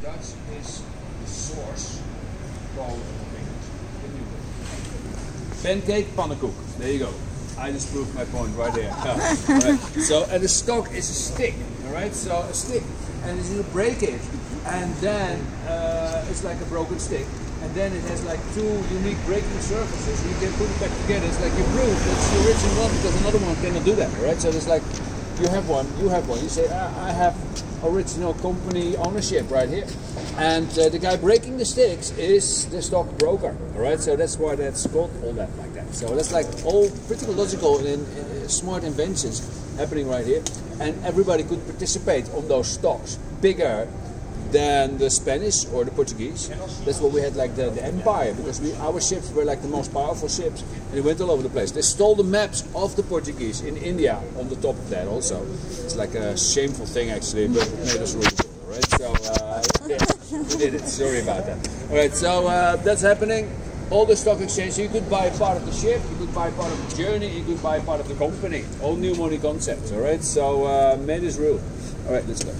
Dutch is the source called pancake pannenkoek. There you go. I just proved my point right there. Right. So, and the stock is a stick. All right, so a stick, and you break it, and then it's like a broken stick, and then it has like two unique breaking surfaces. You can put it back together. It's like you prove it's the original one because another one cannot do that. All right, so there's like you have one, you have one. You say I have original company ownership right here, and the guy breaking the sticks is the stock broker. All right, so that's why that's called all that like that. So that's like all pretty logical and smart inventions happening right here, and everybody could participate on those stocks bigger than the Spanish or the Portuguese. That's what we had, like the empire, because our ships were like the most powerful ships, and they went all over the place. They stole the maps of the Portuguese in India on the top of that also. It's like a shameful thing actually, but it made us rule. Alright, so yeah, we did it. Sorry about that. Alright, so that's happening. All the stock exchange, you could buy part of the ship, you could buy part of the journey, you could buy part of the company. All new money concepts, alright? So made us rule. Alright, let's go.